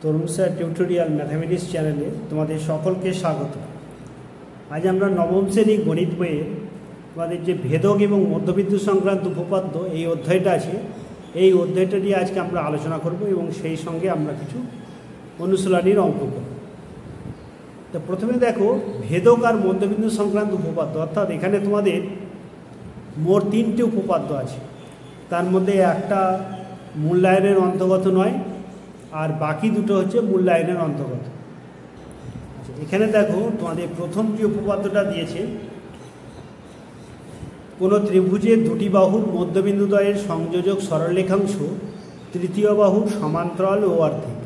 তরুণ sir tutorial mathematics চ্যানেলে তোমাদের সকলকে স্বাগত। আজ আমরা নবম শ্রেণী গণিত বইয়ে তোমাদের যে ভেদক এবং মধ্যবিন্দু সংক্রান্ত উপপাদ্য এই অধ্যায়টা আছে, এই অধ্যায়টা নিয়ে আজকে আমরা আলোচনা করব এবং সেই সঙ্গে আমরা কিছু অনুশীলনীর অঙ্ক করব। তো প্রথমে দেখো ভেদক আর মধ্যবিন্দু সংক্রান্ত উপপাদ্য, অর্থাৎ এখানে তোমাদের মোট 3টে উপপাদ্য আছে। তার মধ্যে একটা মূল্যায়নের অন্তর্গত নয়, আর বাকি দুটো হচ্ছে মূল্যায়নের অন্তর্গত। এখানে দেখো তোমাদের প্রথম যে উপপাদ্যটা দিয়েছে, কোনো ত্রিভুজের দুটি বাহুর মধ্যবিন্দুদ্বয়ের সংযোজক সরলরেখাংশ তৃতীয় বাহুর সমান্তরাল ও অর্ধেক।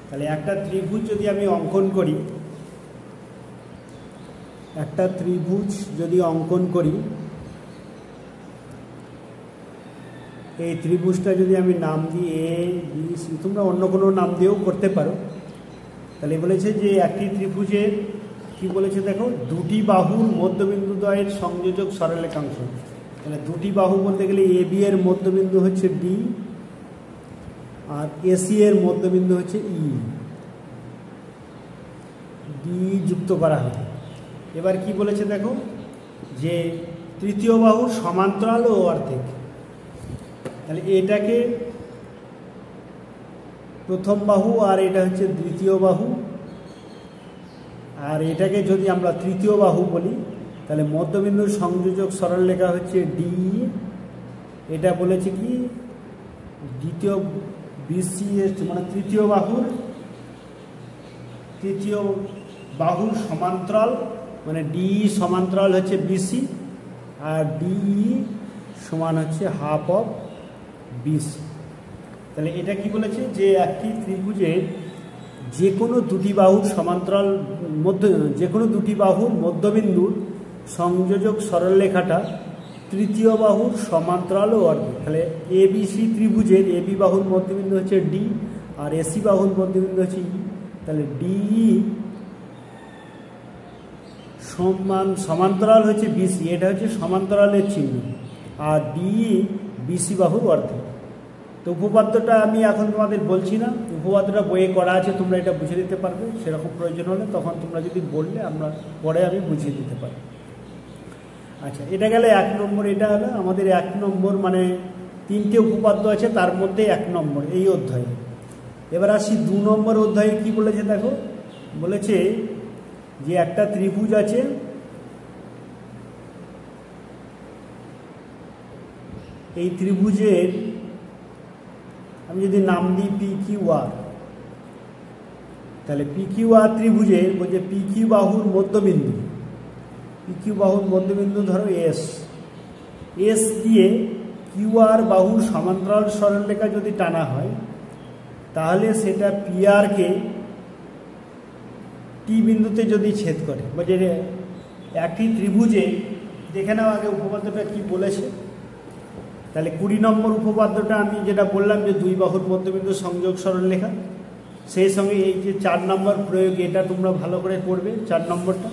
তাহলে একটা ত্রিভুজ যদি আমি অঙ্কন করি, এই ত্রিভুজটা যদি আমি নাম দিই এ বি সি, তোমরা অন্য কোনো নাম দিয়েও করতে পারো। তাহলে বলেছে যে একটি ত্রিভুজের কি বলেছে দেখো, দুটি বাহুর মধ্যবিন্দুদ্বয়ের সংযোজক সরলরেখাংশ। তাহলে দুটি বাহু বলতে গেলে এ বি এর মধ্যবিন্দু হচ্ছে ডি, আর এসি এর মধ্যবিন্দু হচ্ছে ই, ডি যুক্ত করা হবে। এবার কি বলেছে দেখো, যে তৃতীয় বাহুর সমান্তরাল ও অর্ধেক। তাহলে এটাকে প্রথম বাহু আর এটা হচ্ছে দ্বিতীয় বাহু, আর এটাকে যদি আমরা তৃতীয় বাহু বলি, তাহলে মধ্যবিন্দুর সংযোজক সরলরেখা হচ্ছে ডি। এটা বলেছে কি দ্বিতীয় বিসি মানে তৃতীয় বাহুর সমান্তরাল, মানে ডি সমান্তরাল হচ্ছে বিসি, আর ডি সমান হচ্ছে হাফ অফ বিসি। তাহলে এটা কি বলেছে, যে একটি ত্রিভুজের যে কোনো দুটি বাহুর মধ্যবিন্দুর সংযোজক সরলরেখাটা তৃতীয় বাহুর সমান্তরাল ও অর্ধেক। তাহলে এ বি সি ত্রিভুজের এ বি বাহুর মধ্যবিন্দু হচ্ছে ডি, আর এসি বাহুর মধ্যবিন্দু হচ্ছে ই। তাহলে ডি সমান্তরাল হচ্ছে বিসি, এটা হচ্ছে সমান্তরালের চিহ্ন, আর ডি বিসি বাহুর অর্ধেক। তো উপপাদ্যটা আমি এখন তোমাদের বলছি না, উপপাদ্যটা বইয়ে করা আছে, তোমরা এটা বুঝে দিতে পারবে। সেরকম প্রয়োজন হলে তখন তোমরা যদি বললে আমি বুঝিয়ে দিতে পারি। আচ্ছা, এটা গেলে 1 নম্বর। এটা হলো আমাদের 1 নম্বর, মানে 3টে উপপাদ্য আছে, তার মধ্যে 1 নম্বর এই অধ্যায়ে। এবার আসি 2 নম্বর অধ্যায়ে। কি বলেছে দেখো, বলেছে যে একটা ত্রিভুজ আছে, এই ত্রিভুজের আমি যদি নাম দিই পি কিউ আর, তাহলে পি কিউ আর ত্রিভুজের বলছে পি কিউ বাহুর মধ্যবিন্দু ধরো এস দিয়ে কিউ আর বাহুর সমান্তরাল সরলরেখা যদি টানা হয়, তাহলে সেটা পি আরকে টি বিন্দুতে যদি ছেদ করে। বলছে একটি ত্রিভুজে, দেখে নাও আগে উপপাদ্যটা কি বলেছে। তাহলে 20 নম্বর উপপাদ্যটা আমি যেটা বললাম, যে দুই বাহুর মধ্যবিন্দু সংযোগ সরলরেখা, সেই সঙ্গে এই যে 4 নম্বর প্রয়োগ, এটা তোমরা ভালো করে পড়বে 4 নম্বরটা।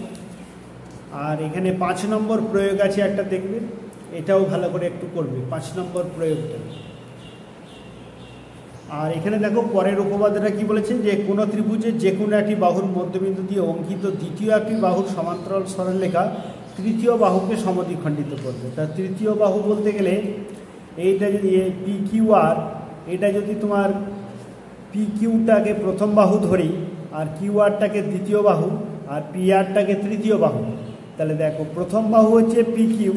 আর এখানে 5 নম্বর প্রয়োগ আছে একটা, দেখবে এটাও ভালো করে একটু করবে 5 নম্বর প্রয়োগটা। আর এখানে দেখো পরের উপপাদ্যটা কি বলেছে, যে কোনো ত্রিভুজের যে কোনো একটি বাহুর মধ্যবিন্দু দিয়ে অঙ্কিত দ্বিতীয় একটি বাহুর সমান্তরাল সরলরেখা তৃতীয় বাহুকে সমদ্বিখণ্ডিত করবে। তা তৃতীয় বাহু বলতে গেলে এইটা যদি পি কিউ আর, এটা যদি তোমার পি কিউটাকে প্রথম বাহু ধরি, আর কিউ আরটাকে দ্বিতীয় বাহু, আর পি আরটাকে তৃতীয় বাহু। তাহলে দেখো প্রথম বাহু হচ্ছে পি কিউ,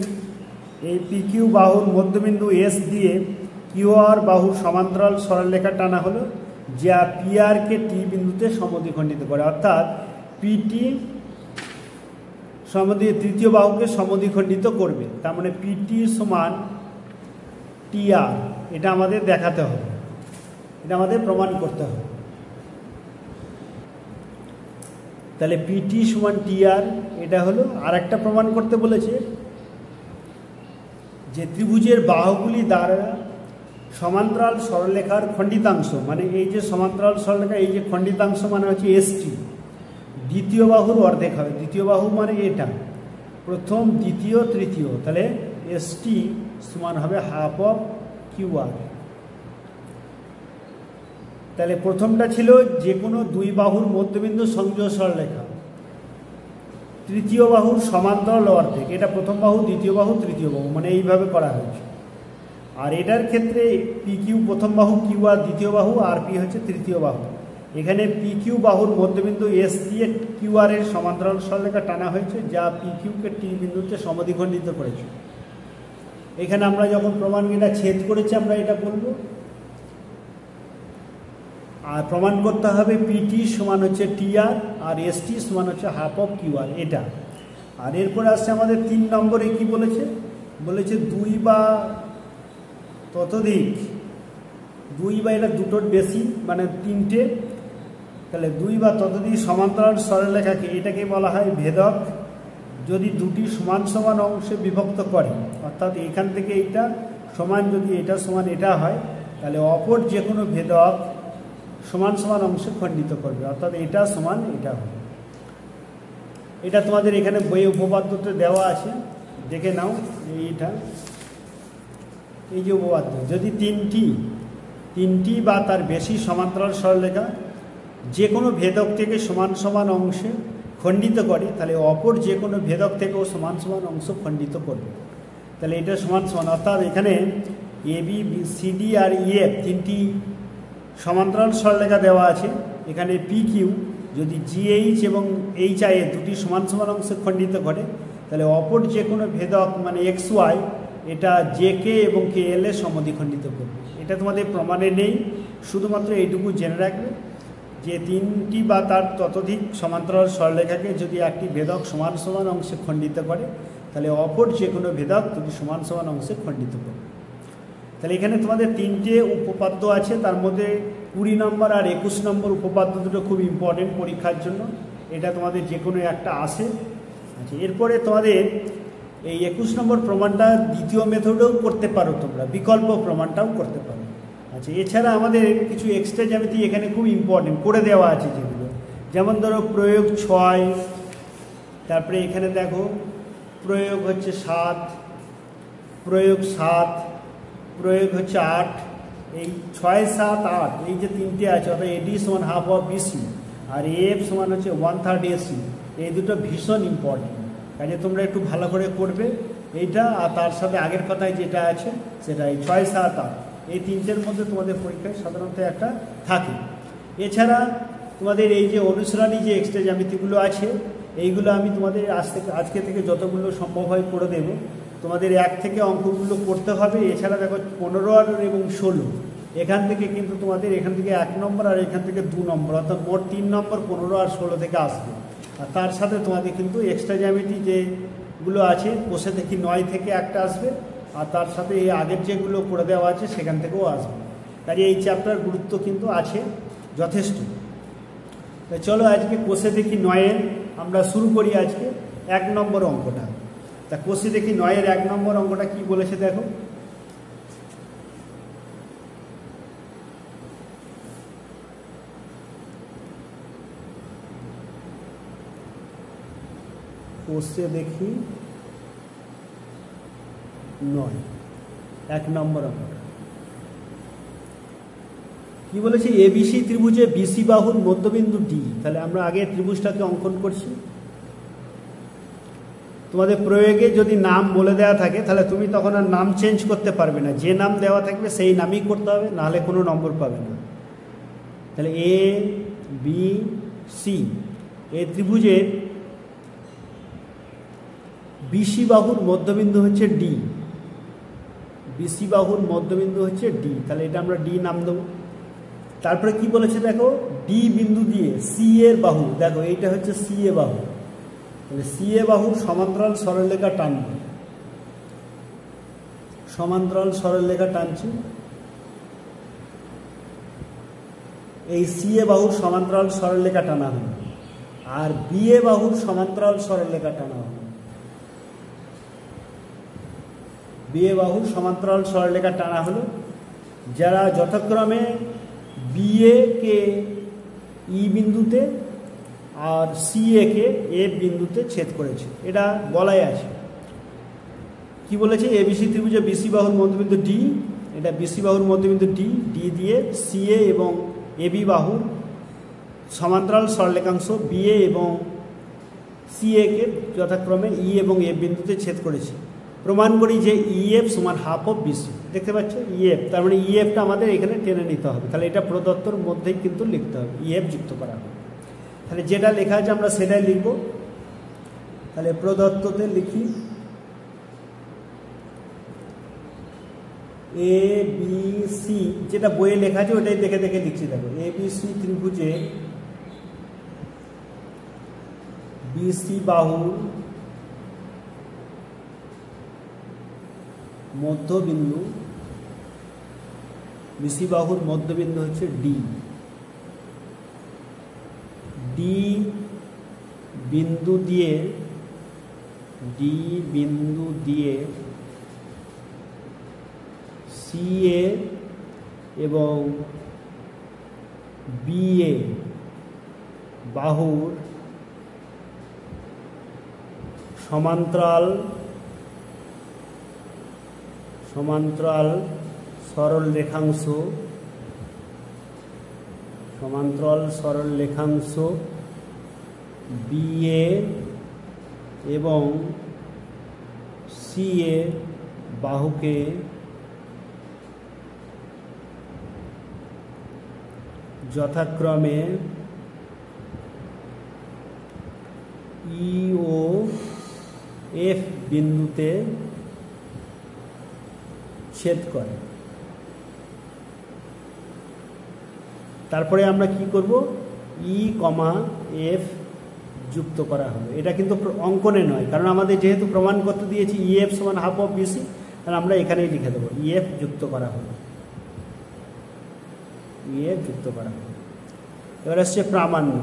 এই পি কিউ বাহুর মধ্যবিন্দু এস দিয়ে কিউ আর বাহুর সমান্তরাল সরলরেখা টানা হলো, যা পি আরকে টি বিন্দুতে সমদ্বিখণ্ডিত করে। অর্থাৎ পিটি তৃতীয় বাহুকে সমদ্বিখণ্ডিত করবে। তার মানে পিটি সমান টি আর, এটা আমাদের দেখাতে হবে, এটা আমাদের প্রমাণ করতে হবে। তাহলে পিটি সমান টি আর, এটা হলো। আর একটা প্রমাণ করতে বলেছে, যে ত্রিভুজের বাহুগুলি দ্বারা সমান্তরাল সরলরেখার খণ্ডিতাংশ, মানে এই যে সমান্তরাল সরলরেখা, এই যে খণ্ডিতাংশ মানে হচ্ছে এসটি, দ্বিতীয় বাহুর অর্ধেক হবে। দ্বিতীয় বাহু মানে এটা, প্রথম দ্বিতীয় তৃতীয়, তাহলে এসটি সমান হবে হাফ অফ কিউ আর। তাহলে প্রথমটা ছিল যে কোনো দুই বাহুর মধ্যবিন্দু সংযোগ সরলরেখা, তৃতীয় বাহুর সমান্তরাল অর্ধেক। এটা প্রথম বাহু, দ্বিতীয় বাহু, তৃতীয় বাহু, মানে এইভাবে করা হয়েছে। আর এটার ক্ষেত্রে পি কিউ প্রথম বাহু, কিউ আর দ্বিতীয় বাহু, আর পি হচ্ছে তৃতীয় বাহু। এখানে পি কিউ বাহুর মধ্যবিন্দু এস দিয়ে কিউ আর এর সমান্তরাল সরলরেখা টানা হয়েছে, যা পি কিউকে টি বিন্দুতে সমদ্বিখণ্ডিত করেছে। এখানে আমরা যখন প্রমাণ এটা ছেদ করেছি আমরা এটা বলবো। আর প্রমাণ করতে হবে পিটি সমান হচ্ছে টিআর আর এসটি সমান হচ্ছে হাফ অফ কিউআর, এটা। আর এরপরে আসছে আমাদের 3 নম্বরে কি বলেছে, বলেছে দুই বা ততোধিক, দুই বা এটা দুটোর বেশি মানে 3টে, তাহলে দুই বা ততোধিক সমান্তরাল সরলরেখাকে এটাকে বলা হয় ভেদক যদি দুটি সমান সমান অংশে বিভক্ত করে। অর্থাৎ এখান থেকে এইটা সমান, যদি এটা সমান এটা হয় তাহলে অপর যে কোনো ভেদক সমান সমান অংশে খণ্ডিত করবে, অর্থাৎ এটা সমান এটা হবে। এটা তোমাদের এখানে বইয়ে উপপাদ্যতে দেওয়া আছে, দেখে নাও। এইটা এই যে উপপাদ্য, যদি তিনটি বা তার বেশি সমান্তরাল সরলরেখা যে কোনো ভেদক থেকে সমান সমান অংশে খণ্ডিত করে, তাহলে অপর যে কোনো ভেদক থেকেও সমান সমান অংশ খণ্ডিত করবে। তাহলে এটা সমান সমান, অর্থাৎ এখানে A B C D R EF 3টি সমান্তরাল সরলরেখা দেওয়া আছে। এখানে পি কিউ যদি জিএইচ এবং এইচ আই এ দুটি সমান সমান অংশে খণ্ডিত করে, তাহলে অপর যে কোনো ভেদক মানে এক্স ওয়াই এটা জে কে এবং কে এল এ সমদ্বিখণ্ডিত করবে। এটা তোমাদের প্রমাণে নেই, শুধুমাত্র এইটুকু জেনে রাখবে যে 3টি বা তার ততোধিক সমান্তরাল সরলরেখাকে যদি একটি ভেদক সমান সমান অংশে খণ্ডিত করে, তাহলে অপর যে কোনো ভেদক যদি সমান সমান অংশে খণ্ডিত করবে। তাহলে এখানে তোমাদের 3টে উপপাদ্য আছে, তার মধ্যে 20 নম্বর আর 21 নম্বর উপপাদ্য দুটো খুব ইম্পর্টেন্ট পরীক্ষার জন্য। এটা তোমাদের যে কোনো একটা আসে। আচ্ছা, এরপরে তোমাদের এই 21 নম্বর প্রমাণটা দ্বিতীয় মেথডেও করতে পারো, তোমরা বিকল্প প্রমাণটাও করতে পারো। আচ্ছা, এছাড়া আমাদের কিছু এক্সট্রা জ্যামিতি এখানে খুব ইম্পর্টেন্ট করে দেওয়া আছে, যেগুলো যেমন ধরো প্রয়োগ 6, তারপরে এখানে দেখো প্রয়োগ হচ্ছে 7, প্রয়োগ 7, প্রয়োগ হচ্ছে 8, এই 6, 7, 8 এই যে 3টে আছে, অর্থাৎ এডি সমান হাফ অফ বিসি আর এফ সমান হচ্ছে 1/3 এসি। এই দুটো ভীষণ ইম্পর্টেন্ট, কাজে তোমরা একটু ভালো করে করবে এইটা। আর তার সাথে আগের কথায় যেটা আছে সেটা এই 6, 7, 8 এই 3টের মধ্যে তোমাদের পরীক্ষায় সাধারণত একটা থাকে। এছাড়া তোমাদের এই যে অনুসরণী যে এক্সট্রা জ্যামিতিগুলো আছে, এইগুলো আমি তোমাদের আজকে থেকে যতগুলো সম্ভব হয় করে দেবো। তোমাদের 1 থেকে অঙ্কগুলো করতে হবে। এছাড়া দেখো 15 এবং 16 এখান থেকে কিন্তু তোমাদের এখান থেকে 1 নম্বর আর এখান থেকে 2 নম্বর, অর্থাৎ মোট 3 নম্বর 15 আর 16 থেকে আসবে। আর তার সাথে তোমাদের কিন্তু এক্সট্রা জ্যামিতি যেগুলো আছে কোষে দেখি 9 থেকে একটা আসবে, আর তার সাথে এই আগের যেগুলো করে দেওয়া আছে সেখান থেকেও আসবে। কাজে এই চ্যাপ্টার গুরুত্ব কিন্তু আছে যথেষ্ট। তাই চলো আজকে কোষে দেখি 9-এর আমরা শুরু করি আজকে 1 নম্বর অঙ্কটা। তা কোষে দেখি 9-এর 1 নম্বর অঙ্কটা কি বলেছে দেখো। কোষে দেখি 9 1 নম্বর অঙ্কটা কি বলেছে, এবিসি ত্রিভুজে বিসি বাহুর মধ্যবিন্দু ডি। তাহলে আমরা আগে ত্রিভুজটাকে অঙ্কন করছি। তোমাদের প্রয়োগে যদি নাম বলে দেওয়া থাকে তাহলে তুমি তখন আর নাম চেঞ্জ করতে পারবে না, যে নাম দেওয়া থাকবে সেই নামই করতে হবে, নাহলে কোনো নম্বর পাবে না। তাহলে এ বি সি এই ত্রিভুজের বিসি বাহুর মধ্যবিন্দু হচ্ছে ডি, বিসি বাহুর মধ্যবিন্দু হচ্ছে ডি। তাহলে এটা আমরা ডি নাম দেবো। তারপরে কি বলেছে দেখো, ডি বিন্দু দিয়ে সি এর বাহু, দেখো এইটা হচ্ছে সি এ বাহু, তাহলে সি এ বাহুর সমান্তরাল সরলরেখা টানব, সমান্তরাল সরলরেখা টানছি। এই সি এ বাহুর সমান্তরাল সরলরেখা টানা হলো, আর বি এ বাহুর সমান্তরাল সরলরেখা টানা হলো, বি এ বাহুর সমান্তরাল সরলরেখা টানা হলো, যারা যথাক্রমে বি এ কে ই বিন্দুতে আর সি এ কে এফ বিন্দুতে ছেদ করেছে, এটা বলাই আছে। কি বলেছে, এবিসি ত্রিভুজে বিসি বাহুর মধ্যবিন্দু ডি, এটা বিসি বাহুর মধ্যবিন্দু ডি, ডি দিয়ে সি এ এবং এবি বাহুর সমান্তরাল সরলরেখাংশ বিএ এবং সিএ কে যথাক্রমে ই এবং এফ বিন্দুতে ছেদ করেছে। প্রমাণ করি যে ইএফ সমান হাফ অফ বিসি। দেখতে পাচ্ছ ইএফ, তার মানে ইএফটা আমাদের এখানে টেনে নিতে হবে। তাহলে এটা প্রদত্তর মধ্যেই কিন্তু লিখতে হবে, ইএফ যুক্ত করা হবে। তাহলে যেটা লেখা আছে আমরা সেটাই লিখব। তাহলে প্রদত্ততে লিখি এ বি সি, যেটা বইয়ে লেখা আছে ওটাই দেখে দেখে লিখছি। দেখো এ বি সি ত্রিভুজে বিসি বাহুর মধ্যবিন্দু, বিসি বাহুর মধ্যবিন্দু হচ্ছে ডি। ডি বিন্দু দিয়ে সিএ এবং বিএ বাহুর সমান্তরাল সরল রেখাংশ বিএ এবং সিএ বাহুকে যথাক্রমে ই ও এফ বিন্দুতে ছেদ করে। তারপরে আমরা কি করব, ই কমা এফ যুক্ত করা হবে। এটা কিন্তু অঙ্কনে নয়, কারণ আমাদের যেহেতু প্রমাণ করতে দিয়েছি ইএফ সমান হাফ অফ বিসি, তাহলে আমরা এখানেই লিখে দেবো ইএফ যুক্ত করা হবে, ইএফ যুক্ত করা হবে। এবার আসছে প্রামাণ্য।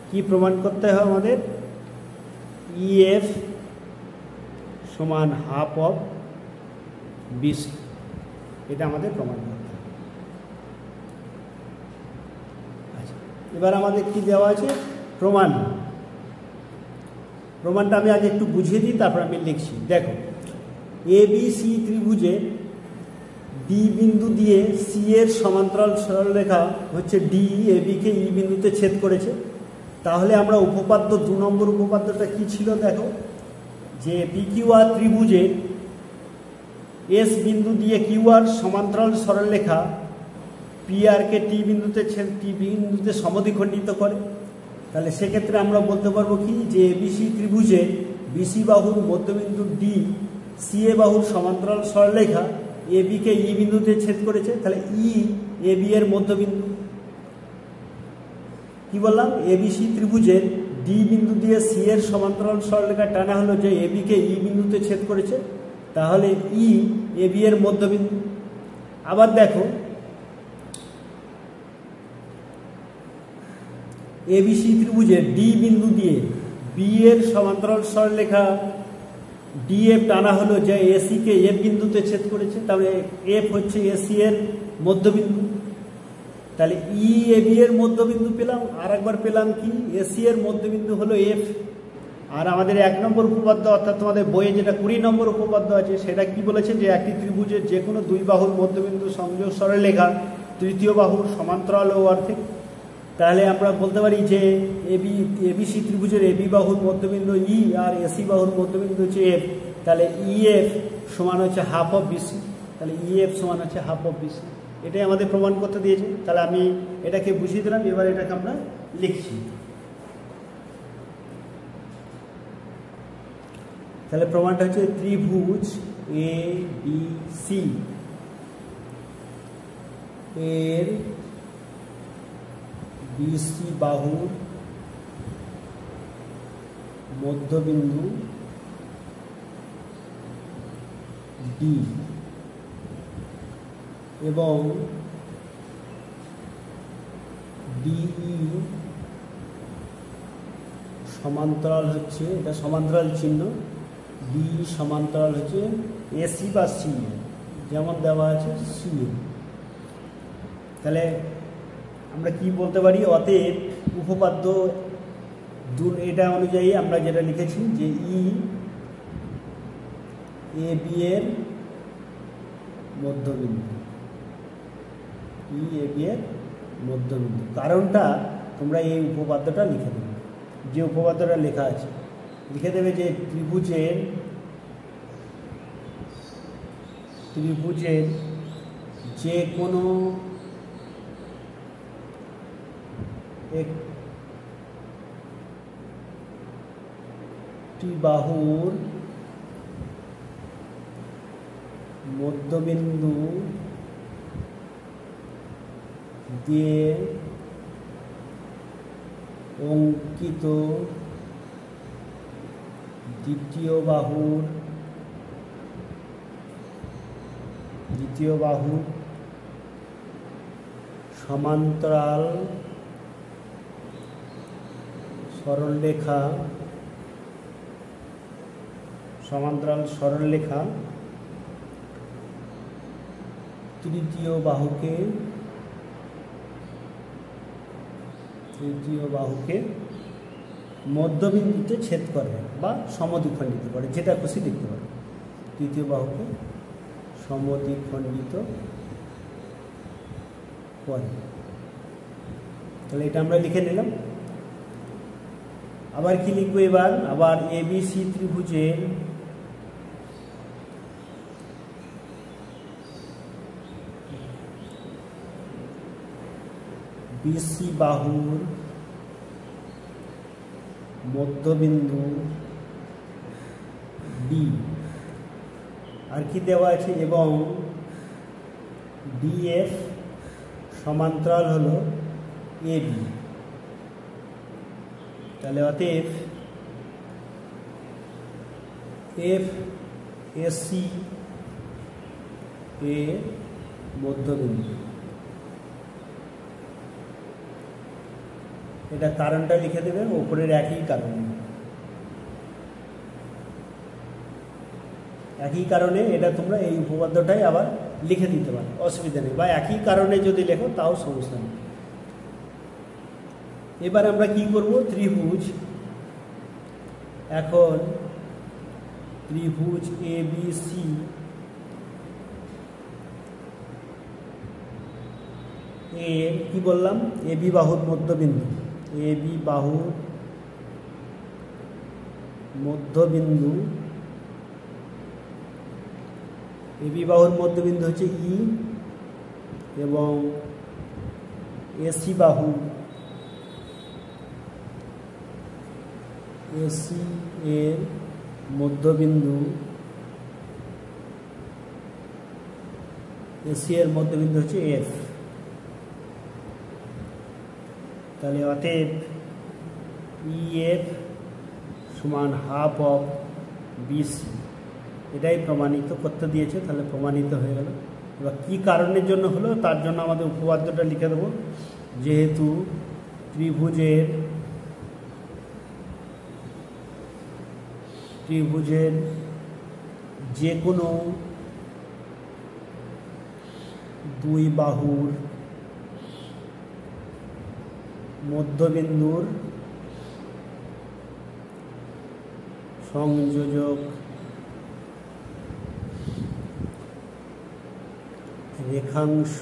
কি প্রমাণ করতে হবে আমাদের, ইএফ সমান হাফ অফ বিসি, এটা আমাদের প্রমাণ করতে হবে। আচ্ছা, এবার আমাদের কি দেওয়া আছে, প্রমাণটা আমি আগে একটু বুঝিয়ে দিই, তারপর আমি লিখছি। দেখো এ বি সি ত্রিভুজে ডি বিন্দু দিয়ে সি এর সমান্তরাল সরলরেখা হচ্ছে ডি এ বিকে ই বিন্দুতে ছেদ করেছে। তাহলে আমরা উপপাদ্য 2 নম্বর উপপাদ্যটা কি ছিল, দেখো যে পিকিউআর ত্রিভুজে এস বিন্দু দিয়ে কিউআর সমান্তরাল সরলরেখা পিআরকে টি বিন্দুতে সমদ্বিখণ্ডিত করে। তাহলে সেক্ষেত্রে আমরা বলতে পারবো কি, যে এবিসি ত্রিভুজে বিসি বাহুর মধ্যবিন্দু ডি সিএ বাহুর সমান্তরাল সরলরেখা এ বিকে ই বিন্দুতে ছেদ করেছে। তাহলে ই এ বি এর মধ্যবিন্দু। কি বললাম, এবিসি ত্রিভুজের ডি বিন্দু দিয়ে সি এর সমান্তরাল সরলরেখা টানা হলো যে এ বিকে ই বিন্দুতে ছেদ করেছে, তাহলে ই এ বি এর মধ্যবিন্দু। আবার দেখো এবিসি ত্রিভুজের ডি বিন্দু দিয়ে বি এর সমান্তরাল সরলরেখা ডিএফ টানা হলো যে এসি কে এফ বিন্দুতে ছেদ করেছে, তাহলে এফ হচ্ছে এসি এর মধ্যবিন্দু। তাহলে ই এ বি এর মধ্যবিন্দু পেলাম, আর একবার পেলাম কি, এসি এর মধ্যবিন্দু হলো এফ। আর আমাদের 1 নম্বর উপপাদ্য, অর্থাৎ তোমাদের বইয়ে যেটা 20 নম্বর উপপাদ্য আছে, সেটা কি বলেছে, যে একটি ত্রিভুজের যে কোনো 2 বাহুর মধ্যবিন্দু সংযোগ সরলরেখা তৃতীয় বাহুর সমান্তরাল ও অর্ধেক। তাহলে আমরা বলতে পারি যে এবিসি ত্রিভুজের এবি বাহুর মধ্যবিন্দু ই আর এসি বাহুর মধ্যবিন্দু হচ্ছে এফ। তাহলে ইএফ সমান হচ্ছে হাফ অফ বিসি। তাহলে ইএফ সমান হচ্ছে হাফ অফ বিসি। এটাই আমাদের প্রমাণ করতে দিয়েছে। তাহলে আমি এটাকে বুঝিয়ে দিলাম, এবার এটাকে আমরা লিখছি। তাহলে প্রমাণটা হচ্ছে ত্রিভুজ এ বি সি এর বিসি বাহুর মধ্যবিন্দু ডি এবং ডিই সমান্তরাল হচ্ছে, এটা সমান্তরাল চিহ্ন, ডি সমান্তরাল হচ্ছে এসি বা সি, যেমন দেওয়া আছে সি। তাহলে আমরা কি বলতে পারি, অতএব উপপাদ্য এটা অনুযায়ী আমরা যেটা লিখেছি যে ই এ বি এর মধ্যবিন্দু ই এ বি এর মধ্যবিন্দু। কারণটা তোমরা এই উপপাদ্যটা লিখে দেবে, যে উপপাদ্যটা লেখা আছে লিখে দেবে যে ত্রিভুজের যে কোনো একটি বাহুর মধ্যবিন্দু দিয়ে অঙ্কিত দ্বিতীয় বাহুর সমান্তরাল সরলরেখা তৃতীয় বাহুকে মধ্যবিন্দুতে ছেদ করে বা সমদ্বিখণ্ডিত করে, যেটা খুশি লিখতে পারে। তৃতীয় বাহুকে সমদ্বিখণ্ডিত করে, তাহলে এটা আমরা লিখে নিলাম। আবার কি লিখবো এবার? আবার এবিসি ত্রিভুজের বিসি বাহুর মধ্যবিন্দু ডি, আর কি দেওয়া আছে, এবং ডিএফ সমান্তরাল হলো এবি। তাহলে অতএব এফ এসি এ মধ্যবিন্দু, এটা কারণটা লিখে দেবে, ওপরের একই কারণে এটা তোমরা এই উপপাদ্যটাই আবার লিখে দিতে পারো, অসুবিধা নেই, বা একই কারণে যদি লেখো তাও সমস্যা নেই। এবার আমরা কি করব? ত্রিভুজ এবিসি এর কি বললাম, এবি বাহুর মধ্যবিন্দু, এবি বাহুর মধ্যবিন্দু হচ্ছে ই, এবং এসি এর মধ্যবিন্দু হচ্ছে এফ। তাহলে অতএব ইএফ সমান হাফ অফ বিসি, এটাই প্রমাণিত করতে দিয়েছে, তাহলে প্রমাণিত হয়ে গেল। এবার কী কারণের জন্য হলো তার জন্য আমাদের উপপাদ্যটা লিখে দেবো। যেহেতু ত্রিভুজের যে কোনো দুই বাহুর মধ্যবিন্দুর সংযোজক রেখাংশ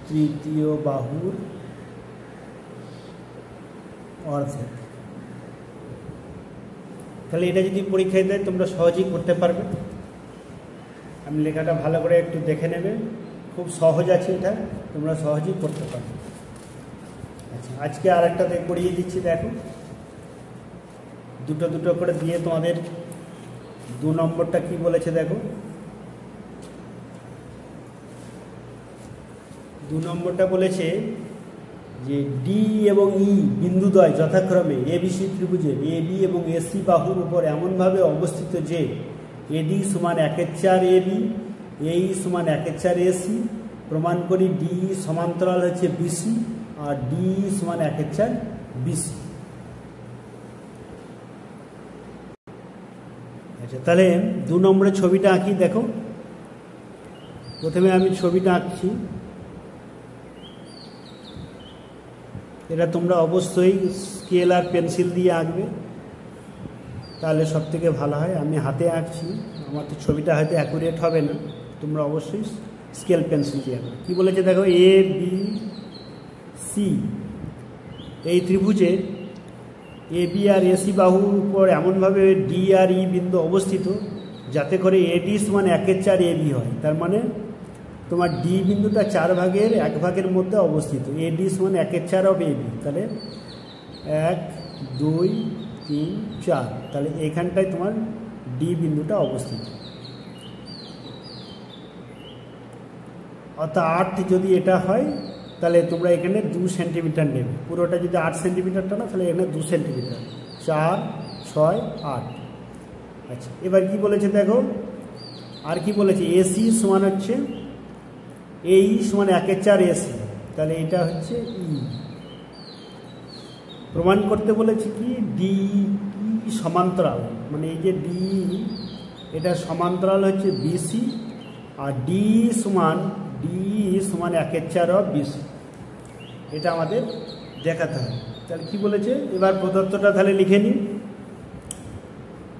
তৃতীয় বাহুর অর্ধেক। তাহলে এটা যদি পরীক্ষায় দেয় তোমরা সহজেই করতে পারবে। আমি লেখাটা ভালো করে একটু দেখে নেবে, খুব সহজ আছে, এটা তোমরা সহজেই করতে পারবে। আচ্ছা, আজকে আর একটা করিয়ে দিচ্ছি, দেখো দুটো করে দিয়ে তোমাদের 2 নম্বরটা কি বলেছে দেখো। 2 নম্বরটা বলেছে যে ডি এবং ই বিন্দুদ্বয় যথাক্রমে এবিসি ত্রিভুজের এবি এবং এসি বাহুর উপর এমনভাবে অবস্থিত যে এডি সমান 1/4 এবি, এই সমান 1/4 এসি। প্রমাণ করি ডি সমান্তরাল হচ্ছে বিসি আর ডি সমান 1/4 বিসি। আচ্ছা, তাহলে 2 নম্বরের ছবিটা আঁকি। দেখো, প্রথমে আমি ছবিটা আঁকছি। এটা তোমরা অবশ্যই স্কেল আর পেন্সিল দিয়ে আঁকবে। তাহলে সব থেকে ভালো হয়। আমি হাতে আঁকছি, আমার তো ছবিটা হয়তো অ্যাকুরেট হবে না, তোমরা অবশ্যই স্কেল পেন্সিল দিয়ে আঁকো। কী বলেছে দেখো, এ বি সি এই ত্রিভুজে এ বি আর এসি বাহুর উপর এমনভাবে ডি আর ই বিন্দু অবস্থিত যাতে করে এডি সমান 1/4 এবি হয়। তার মানে তোমার ডি বিন্দুটা 4 ভাগের 1 ভাগের মধ্যে অবস্থিত, এডি সমান 1/4 অফ এবি। তাহলে 1 2 3 4, তাহলে এখানটায় তোমার ডি বিন্দুটা অবস্থিত। অর্থাৎ 8 যদি এটা হয় তাহলে তোমরা এখানে 2 সেন্টিমিটার নেবে। পুরোটা যদি 8 সেন্টিমিটারটা না, তাহলে এখানে 2 সেন্টিমিটার, 4 6 8। আচ্ছা, এবার কি বলেছে দেখো, আর কি বলেছে, এসি সমান হচ্ছে এই সমান 1/4 এসি, তাহলে এটা হচ্ছে ই। প্রমাণ করতে বলেছে কি, ডি সমান্তরাল, মানে এই যে ডি এটা সমান্তরাল হচ্ছে বিসি, আর ডি সমান 1/4 অফ বিসি, এটা আমাদের দেখাতে হবে। তাহলে কি বলেছে, এবার প্রদত্তটা তাহলে লিখে নিই।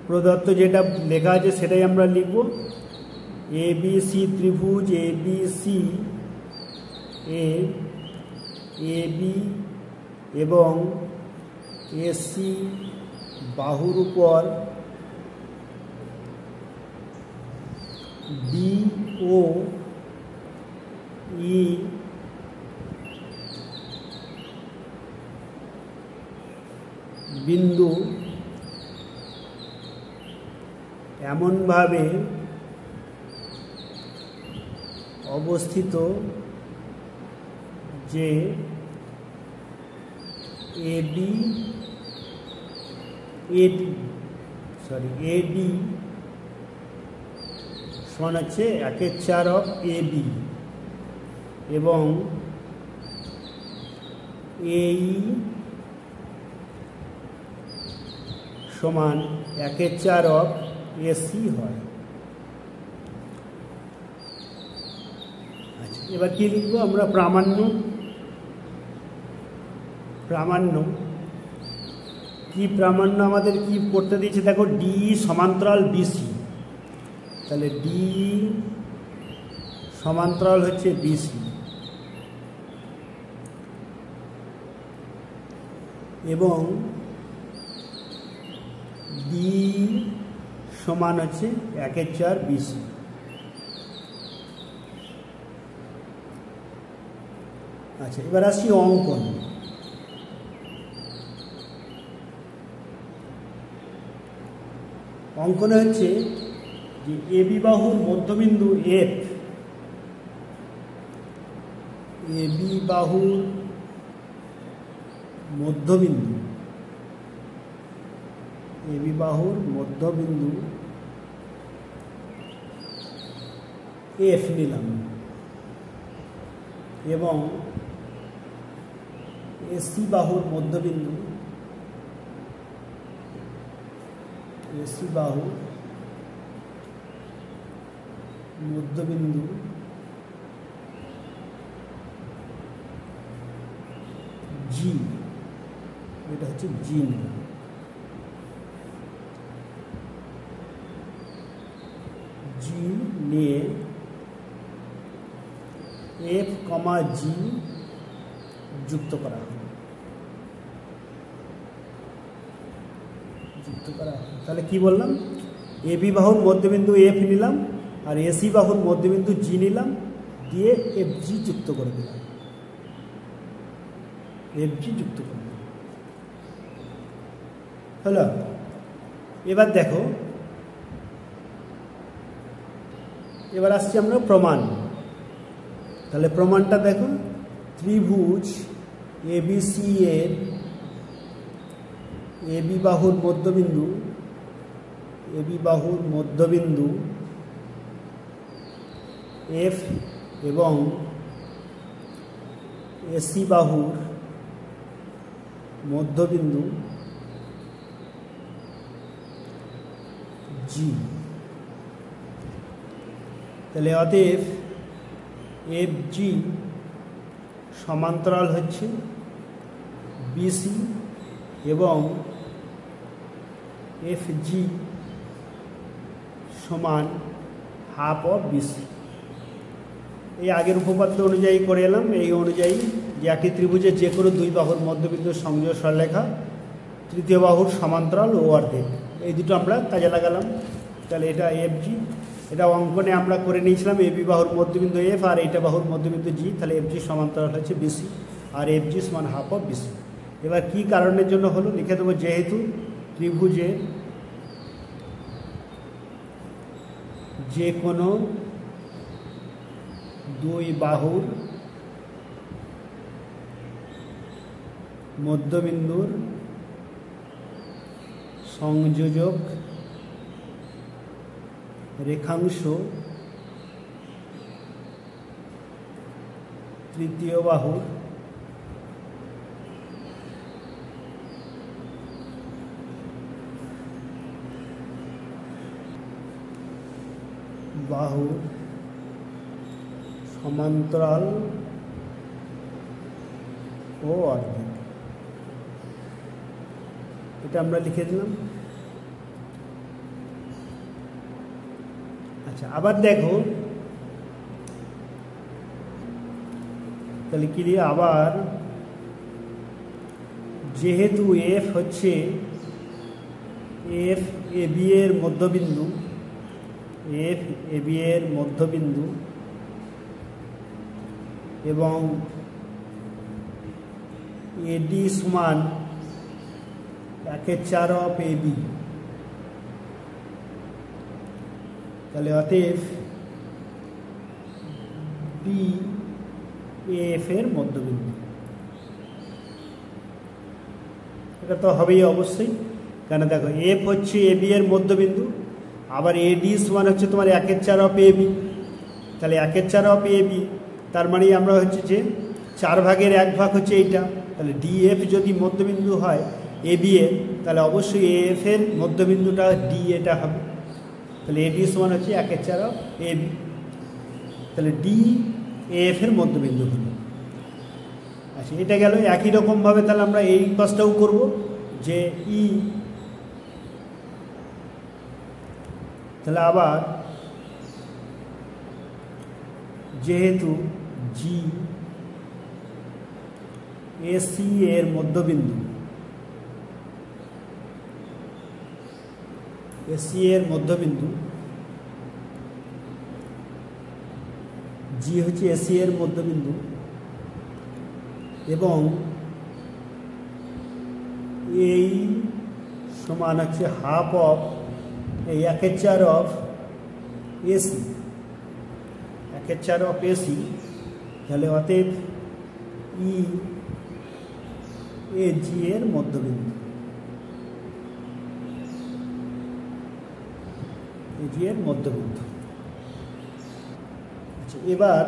প্রদত্ত যেটা লেখা আছে সেটাই আমরা লিখব। এ বি সি ত্রিভুজ A B C A B এবং এসি বাহুর উপর বি ও ই বিন্দু এমনভাবে অবস্থিত যে এডি সমান হচ্ছে 1/4 অফ এবি এবং এই সমান 1/4 অফ এসি হয়। আচ্ছা, এবার কি লিখবো আমরা, প্রামাণ্য কি প্রামাণ্য আমাদের কি করতে দিয়েছে দেখো, ডি সমান্তরাল বিসি, তাহলে ডি সমান্তরাল হচ্ছে বিসি এবং বি সমান হচ্ছে 1/4 বিসি। আচ্ছা, এবার আসছি অঙ্কন। অঙ্কনে হচ্ছে যে এবি বাহুর মধ্যবিন্দু এফ, এবি বাহুর মধ্যবিন্দু এফ নিলাম এবং এসি বাহুর মধ্যবিন্দু জি, এটা হচ্ছে জি নিলাম। জি নিয়ে এফ কমা জি যুক্ত করা হয়। তাহলে কি বললাম, এবি বাহুর মধ্যবিন্দু এফ নিলাম আর এসি বাহুর মধ্যবিন্দু জি নিলাম, দিয়ে এফ জি যুক্ত করে দিলাম, হলো। এবার দেখো, এবার আসছি আমরা প্রমাণ। তাহলে প্রমাণটা দেখো, ত্রিভুজ এবিসি এর এবি বাহুর মধ্যবিন্দু এফ এবং এসি বাহুর মধ্যবিন্দু জি। তাহলে অতএব এফ জি সমান্তরাল হচ্ছে বিসি এবং এফ জি সমান হাফ অফ বিসি। এই আগের উপপাদ্য অনুযায়ী করে এলাম। এই অনুযায়ী যে একটি ত্রিভুজের যে কোনো দুই বাহুর মধ্যবিন্দুর সংযোগ সরলরেখা তৃতীয় বাহুর সমান্তরাল ও অর্ধেক, এই দুটো আমরা কাজে লাগালাম। তাহলে এটা এফ জি, এটা অঙ্কনে আমরা করে নিয়েছিলাম এ বি বাহুর মধ্যবিন্দু এফ আর এইটা বাহুর মধ্যবিন্দু জি। তাহলে এফ জি সমান্তরাল হচ্ছে বিসি আর এফ জি সমান হাফ অফ বিসি। এবার কি কারণের জন্য হলো লিখে দেবো, যেহেতু ত্রিভুজে যে কোনো দুই বাহুর মধ্যবিন্দুর সংযোজক রেখাংশ তৃতীয় বাহুর সমান্তরাল ও অর্ধেক, এটা আমরা লিখে দিলাম। আচ্ছা, আবার দেখো তাহলে কি দিয়ে, আবার যেহেতু এফ হচ্ছে এফ এ বি এর মধ্যবিন্দু, এফ এ বি এর মধ্যবিন্দু এবং এডি সমান 1/4 অফ এ বি, তাহলে অতএব বি এফ এর মধ্যবিন্দু। এটা তো হবেই অবশ্যই, কেন দেখো এফ হচ্ছে এ বি এর মধ্যবিন্দু, আবার এডি সমান হচ্ছে তোমার 1/4 অফ এ বি। তাহলে 1/4 অফ এ বি, তার মানে আমরা হচ্ছে যে 4 ভাগের 1 ভাগ হচ্ছে এইটা। তাহলে ডিএফ যদি মধ্যবিন্দু হয় এ বি এর, তাহলে অবশ্যই এফ এর মধ্যবিন্দুটা ডি এটা হবে। তাহলে এডি সমান হচ্ছে 1/4 অফ এ বি, তাহলে ডি এফ এর মধ্যবিন্দু হলো। আচ্ছা, এটা গেল। একই রকমভাবে তাহলে আমরা এই কাজটাও করব, যে ই, তাহলে আবার যেহেতু জি এসি এর মধ্যবিন্দু, এসি এর মধ্যবিন্দু, জি হচ্ছে এসি এর মধ্যবিন্দু এবং এই সমান হচ্ছে হাফ অফ এই 1/4 অফ এসি, 1/4 অফ এসি। তাহলে অতএব ই এ জি এর মধ্যবিন্দু, এ জি এর মধ্যবিন্দু। আচ্ছা, এবার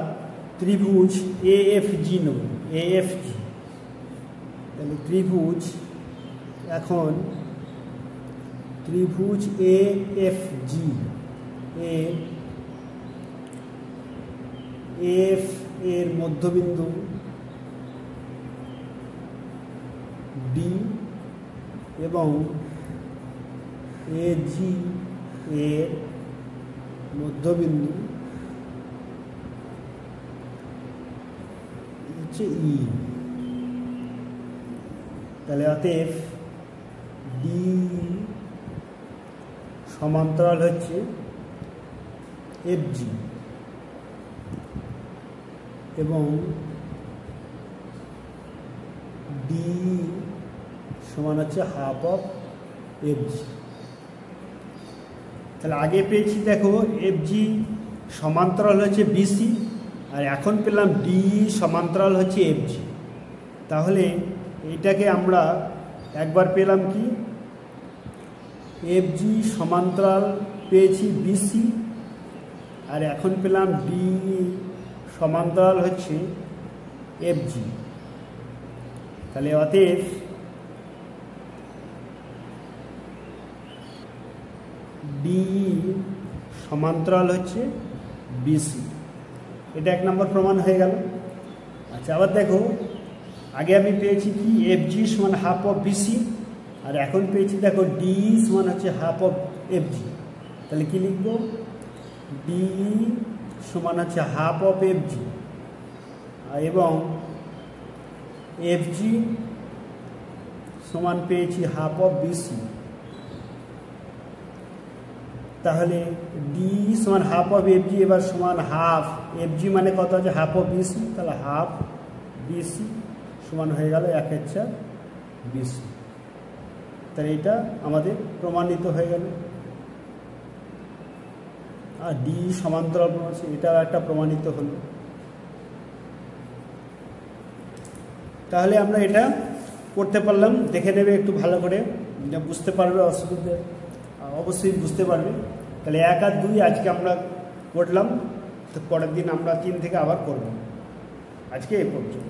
ত্রিভুজ এ এফ জি নেব, এ এফ জি। তাহলে ত্রিভুজ, এখন ত্রিভুজ এ এফ জি এফ এর মধ্যবিন্দু ডি এবং এ জি এর মধ্যবিন্দু হচ্ছে ই। তাহলে অতএব ডি সমান্তরাল হচ্ছে এফ জি এবং ডি সমান হচ্ছে হাফ অফ এফ জি। তাহলে আগে পেয়েছি দেখো এফ জি সমান্তরাল হচ্ছে বিসি, আর এখন পেলাম ডি সমান্তরাল হচ্ছে এফ জি। তাহলে এইটাকে আমরা একবার পেলাম কি, এফ জি সমান্তরাল পেয়েছি বিসি, আর এখন পেলাম ডি সমান্তরাল হচ্ছে এফ জি। তাহলে অতএব ডি সমান্তরাল হচ্ছে বিসি, এটা 1 নম্বর প্রমাণ হয়ে গেল। আচ্ছা, আবার দেখো আগে আমি পেয়েছি কি এফ জি সমান হাফ অফ বিসি, আর এখন পেয়েছি দেখো ডি সমান হচ্ছে হাফ অফ এফ জি, তাহলে কী লিখব, ডি সমান হচ্ছে হাফ অফ এফ জি, এবং এফ জি সমান পেয়েছি হাফ অফ বিসি। তাহলে ডি সমান হাফ অফ এফ জি এবার সমান হাফ এফ জি মানে কত আছে হাফ অফ বিসি, তাহলে হাফ বিসি সমান হয়ে গেল 1/4 বিসি। তাহলে এটা আমাদের প্রমাণিত হয়ে গেল। আর ডি সমান্তরাল আছে, এটাও একটা প্রমাণিত হলো। তাহলে আমরা এটা করতে পারলাম, দেখে নেবে একটু ভালো করে, বুঝতে পারবে, অসুবিধা অবশ্যই বুঝতে পারবে। তাহলে 1 আর 2 আজকে আমরা করলাম, তো পরের দিন আমরা 3 থেকে আবার করব। আজকে এই পর্যন্ত।